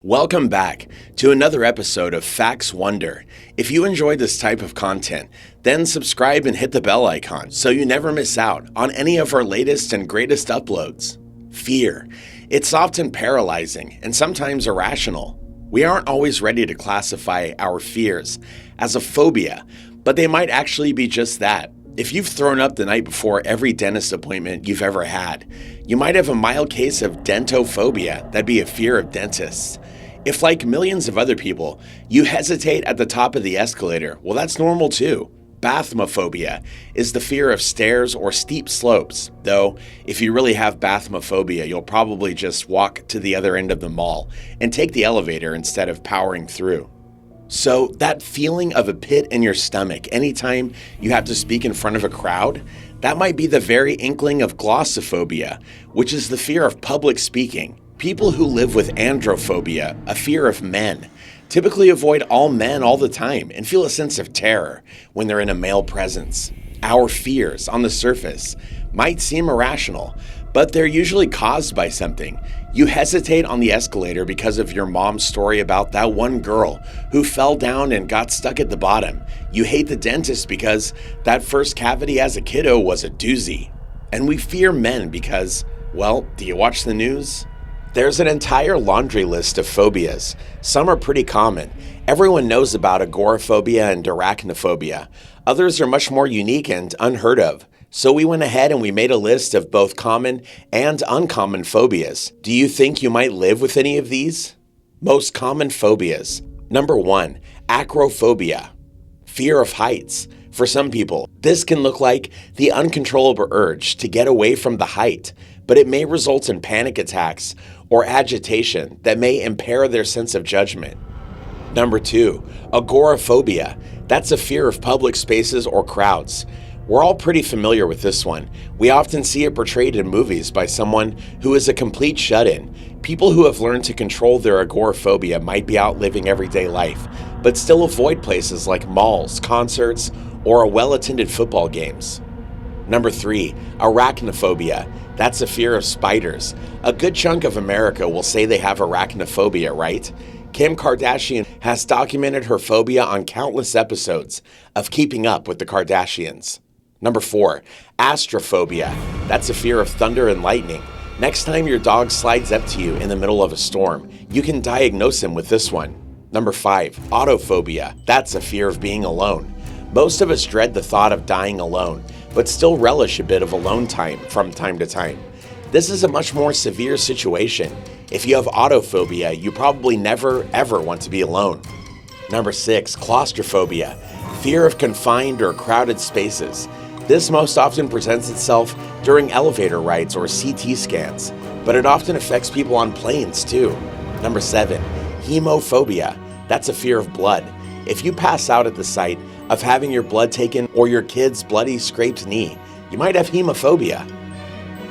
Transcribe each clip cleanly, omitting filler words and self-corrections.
Welcome back to another episode of Facts Wonder. If you enjoy this type of content, then subscribe and hit the bell icon so you never miss out on any of our latest and greatest uploads. Fear. It's often paralyzing and sometimes irrational. We aren't always ready to classify our fears as a phobia, but they might actually be just that. If you've thrown up the night before every dentist appointment you've ever had, you might have a mild case of dentophobia, that'd be a fear of dentists. If, like millions of other people, you hesitate at the top of the escalator, well, that's normal too. Bathmophobia is the fear of stairs or steep slopes, though if you really have bathmophobia, you'll probably just walk to the other end of the mall and take the elevator instead of powering through. So that feeling of a pit in your stomach anytime you have to speak in front of a crowd, that might be the very inkling of glossophobia, which is the fear of public speaking. People who live with androphobia, a fear of men, typically avoid all men all the time and feel a sense of terror when they're in a male presence. Our fears, on the surface, might seem irrational, but they're usually caused by something. You hesitate on the escalator because of your mom's story about that one girl who fell down and got stuck at the bottom. You hate the dentist because that first cavity as a kiddo was a doozy. And we fear men because, well, do you watch the news? There's an entire laundry list of phobias. Some are pretty common. Everyone knows about agoraphobia and arachnophobia. Others are much more unique and unheard of. So we went ahead and we made a list of both common and uncommon phobias. Do you think you might live with any of these? Most common phobias. Number 1, acrophobia, fear of heights. For some people, this can look like the uncontrollable urge to get away from the height, but it may result in panic attacks or agitation that may impair their sense of judgment. Number 2, agoraphobia. That's a fear of public spaces or crowds. We're all pretty familiar with this one. We often see it portrayed in movies by someone who is a complete shut-in. People who have learned to control their agoraphobia might be out living everyday life, but still avoid places like malls, concerts, or well-attended football games. Number 3, arachnophobia. That's a fear of spiders. A good chunk of America will say they have arachnophobia, right? Kim Kardashian has documented her phobia on countless episodes of Keeping Up with the Kardashians. Number 4, astrophobia. That's a fear of thunder and lightning. Next time your dog slides up to you in the middle of a storm, you can diagnose him with this one. Number 5, autophobia. That's a fear of being alone. Most of us dread the thought of dying alone, but still relish a bit of alone time from time to time. This is a much more severe situation. If you have autophobia, you probably never ever want to be alone. Number 6, claustrophobia, fear of confined or crowded spaces. This most often presents itself during elevator rides or CT scans, but it often affects people on planes too. Number 7, hemophobia. That's a fear of blood. If you pass out at the sight of having your blood taken or your kid's bloody scraped knee, you might have hemophobia.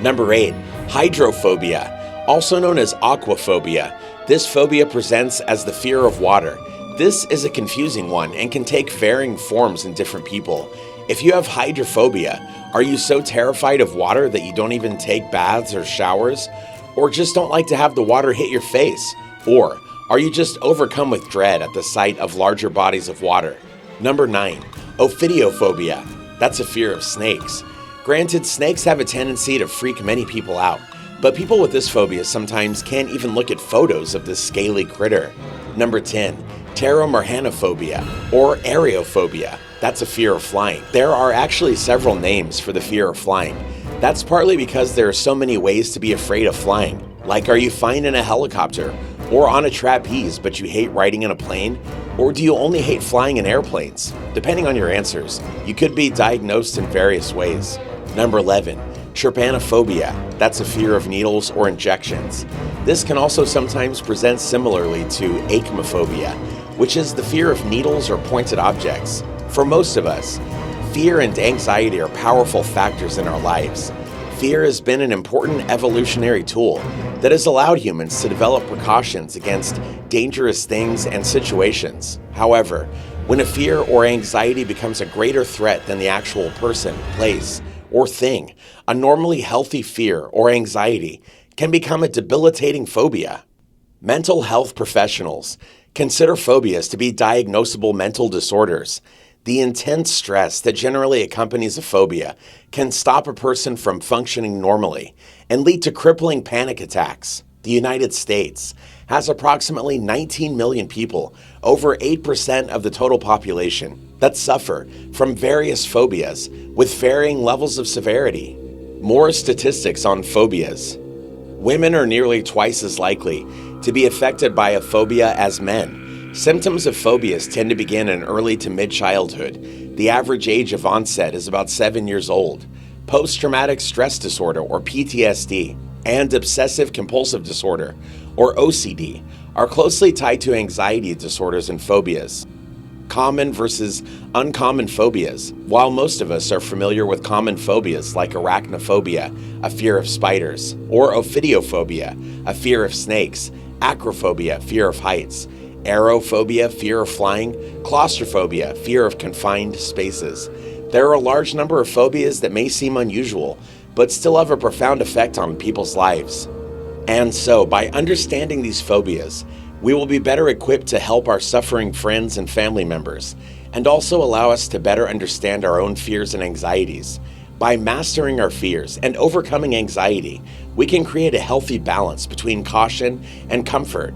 Number 8, hydrophobia, also known as aquaphobia. This phobia presents as the fear of water. This is a confusing one and can take varying forms in different people. If you have hydrophobia, are you so terrified of water that you don't even take baths or showers? Or just don't like to have the water hit your face? Or are you just overcome with dread at the sight of larger bodies of water? Number 9, ophidiophobia. That's a fear of snakes. Granted, snakes have a tendency to freak many people out, but people with this phobia sometimes can't even look at photos of this scaly critter. Number 10, pteromerhanophobia or aerophobia. That's a fear of flying. There are actually several names for the fear of flying. That's partly because there are so many ways to be afraid of flying. Like, are you fine in a helicopter or on a trapeze but you hate riding in a plane? Or do you only hate flying in airplanes? Depending on your answers, you could be diagnosed in various ways. Number 11, trypanophobia. That's a fear of needles or injections. This can also sometimes present similarly to acmephobia, which is the fear of needles or pointed objects. For most of us, fear and anxiety are powerful factors in our lives. Fear has been an important evolutionary tool that has allowed humans to develop precautions against dangerous things and situations. However, when a fear or anxiety becomes a greater threat than the actual person, place, or thing, a normally healthy fear or anxiety can become a debilitating phobia. Mental health professionals consider phobias to be diagnosable mental disorders. The intense stress that generally accompanies a phobia can stop a person from functioning normally and lead to crippling panic attacks. The United States has approximately 19 million people, over 8% of the total population, that suffer from various phobias with varying levels of severity. More statistics on phobias. Women are nearly twice as likely to be affected by a phobia as men. Symptoms of phobias tend to begin in early to mid-childhood. The average age of onset is about 7 years old. Post-traumatic stress disorder, or PTSD, and obsessive compulsive disorder, or OCD, are closely tied to anxiety disorders and phobias. Common versus uncommon phobias. While most of us are familiar with common phobias like arachnophobia, a fear of spiders, or ophidiophobia, a fear of snakes, acrophobia, fear of heights, aerophobia, fear of flying, claustrophobia, fear of confined spaces, there are a large number of phobias that may seem unusual, but still have a profound effect on people's lives. And so, by understanding these phobias, we will be better equipped to help our suffering friends and family members, and also allow us to better understand our own fears and anxieties. By mastering our fears and overcoming anxiety, we can create a healthy balance between caution and comfort.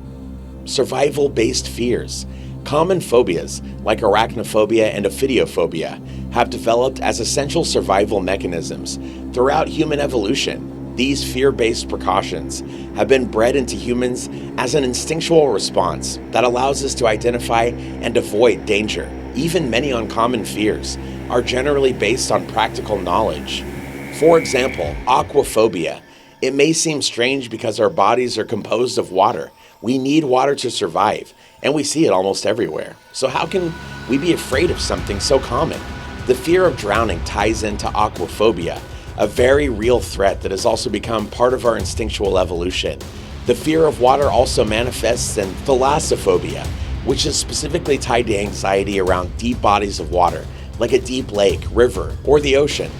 Survival-based fears. Common phobias, like arachnophobia and ophidiophobia, have developed as essential survival mechanisms throughout human evolution. These fear-based precautions have been bred into humans as an instinctual response that allows us to identify and avoid danger. Even many uncommon fears are generally based on practical knowledge. For example, aquaphobia. It may seem strange because our bodies are composed of water. We need water to survive, and we see it almost everywhere. So how can we be afraid of something so common? The fear of drowning ties into aquaphobia, a very real threat that has also become part of our instinctual evolution. The fear of water also manifests in thalassophobia, which is specifically tied to anxiety around deep bodies of water, like a deep lake, river, or the ocean.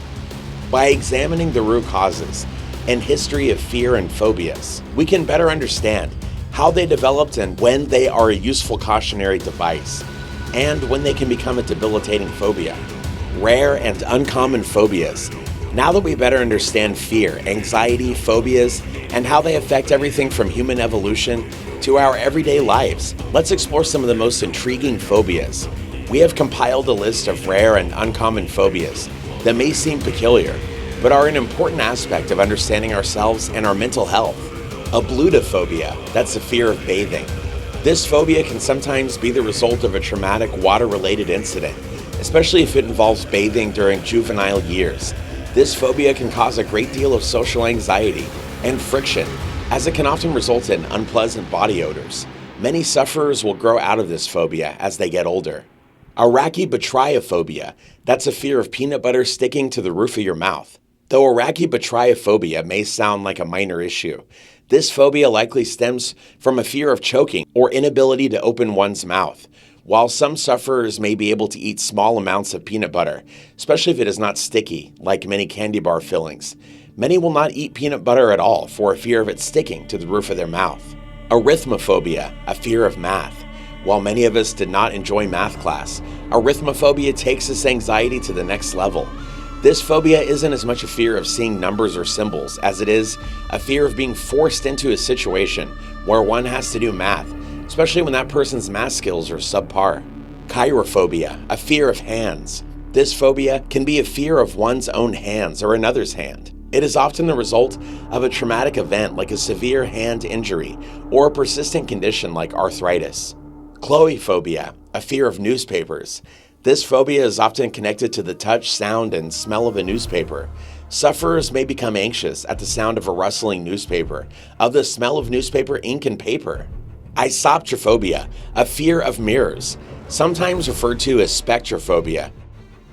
By examining the root causes and history of fear and phobias, we can better understand how they developed and when they are a useful cautionary device, and when they can become a debilitating phobia. Rare and uncommon phobias. Now that we better understand fear, anxiety, phobias, and how they affect everything from human evolution to our everyday lives, let's explore some of the most intriguing phobias. We have compiled a list of rare and uncommon phobias that may seem peculiar, but are an important aspect of understanding ourselves and our mental health. Ablutophobia, that's a fear of bathing. This phobia can sometimes be the result of a traumatic water-related incident, especially if it involves bathing during juvenile years. This phobia can cause a great deal of social anxiety and friction, as it can often result in unpleasant body odors. Many sufferers will grow out of this phobia as they get older. Arachibatryophobia, that's a fear of peanut butter sticking to the roof of your mouth. Though arachibatryophobia may sound like a minor issue, this phobia likely stems from a fear of choking or inability to open one's mouth. While some sufferers may be able to eat small amounts of peanut butter, especially if it is not sticky, like many candy bar fillings, many will not eat peanut butter at all for a fear of it sticking to the roof of their mouth. Arithmophobia, a fear of math. While many of us did not enjoy math class, arithmophobia takes this anxiety to the next level. This phobia isn't as much a fear of seeing numbers or symbols as it is a fear of being forced into a situation where one has to do math, especially when that person's math skills are subpar. Chirophobia, a fear of hands. This phobia can be a fear of one's own hands or another's hand. It is often the result of a traumatic event like a severe hand injury or a persistent condition like arthritis. Chloephobia, a fear of newspapers. This phobia is often connected to the touch, sound, and smell of a newspaper. Sufferers may become anxious at the sound of a rustling newspaper, of the smell of newspaper ink and paper. Isoptrophobia, a fear of mirrors, sometimes referred to as spectrophobia.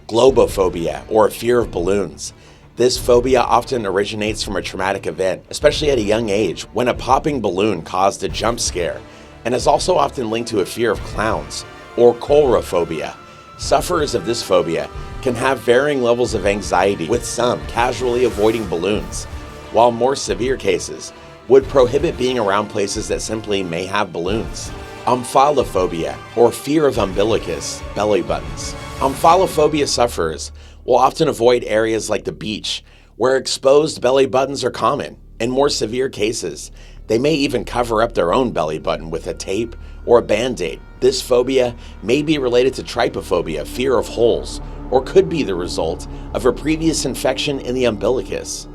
Globophobia, or a fear of balloons. This phobia often originates from a traumatic event, especially at a young age, when a popping balloon caused a jump scare, and is also often linked to a fear of clowns, or coulrophobia. Sufferers of this phobia can have varying levels of anxiety, with some casually avoiding balloons, while more severe cases would prohibit being around places that simply may have balloons. Omphalophobia, or fear of umbilicus, belly buttons. Omphalophobia sufferers will often avoid areas like the beach, where exposed belly buttons are common. In more severe cases, they may even cover up their own belly button with a tape or a band-aid. This phobia may be related to trypophobia, fear of holes, or could be the result of a previous infection in the umbilicus.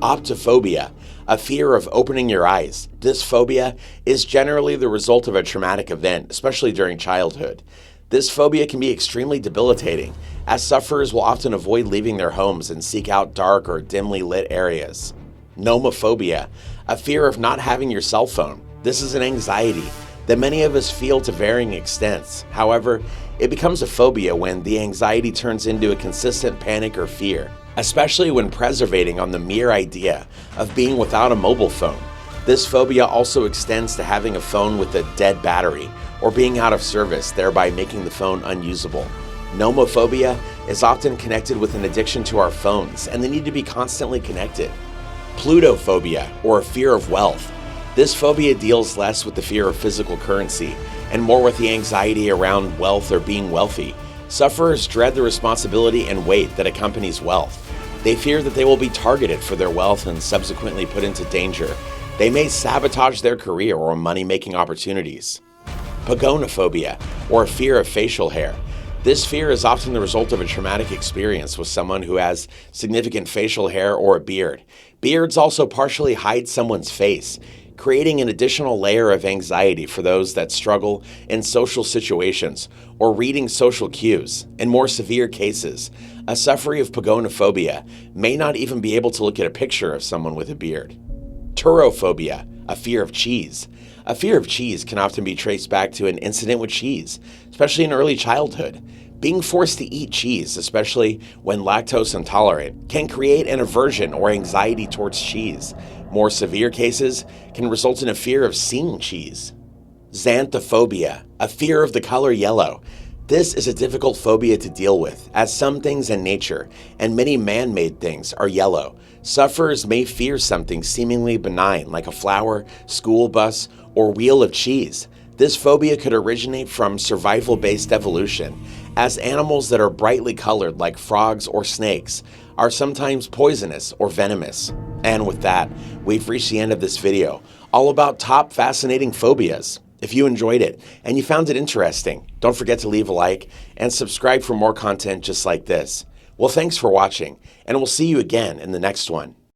Optophobia, a fear of opening your eyes. This phobia is generally the result of a traumatic event, especially during childhood. This phobia can be extremely debilitating, as sufferers will often avoid leaving their homes and seek out dark or dimly lit areas. Nomophobia, a fear of not having your cell phone. This is an anxiety that many of us feel to varying extents. However, it becomes a phobia when the anxiety turns into a consistent panic or fear, especially when preservating on the mere idea of being without a mobile phone. This phobia also extends to having a phone with a dead battery or being out of service, thereby making the phone unusable. Nomophobia is often connected with an addiction to our phones and the need to be constantly connected. Plutophobia, or a fear of wealth. This phobia deals less with the fear of physical currency and more with the anxiety around wealth or being wealthy. Sufferers dread the responsibility and weight that accompanies wealth. They fear that they will be targeted for their wealth and subsequently put into danger. They may sabotage their career or money-making opportunities. Pagonophobia, or a fear of facial hair. This fear is often the result of a traumatic experience with someone who has significant facial hair or a beard. Beards also partially hide someone's face, creating an additional layer of anxiety for those that struggle in social situations or reading social cues. In more severe cases, a sufferer of pagonophobia may not even be able to look at a picture of someone with a beard. Turophobia, a fear of cheese. A fear of cheese can often be traced back to an incident with cheese, especially in early childhood. Being forced to eat cheese, especially when lactose intolerant, can create an aversion or anxiety towards cheese. More severe cases can result in a fear of seeing cheese. Xanthophobia, a fear of the color yellow. This is a difficult phobia to deal with, as some things in nature, and many man-made things, are yellow. Sufferers may fear something seemingly benign, like a flower, school bus, or wheel of cheese. This phobia could originate from survival-based evolution, as animals that are brightly colored, like frogs or snakes, are sometimes poisonous or venomous. And with that, we've reached the end of this video, all about top fascinating phobias. If you enjoyed it and you found it interesting, don't forget to leave a like and subscribe for more content just like this. Well, thanks for watching, and we'll see you again in the next one.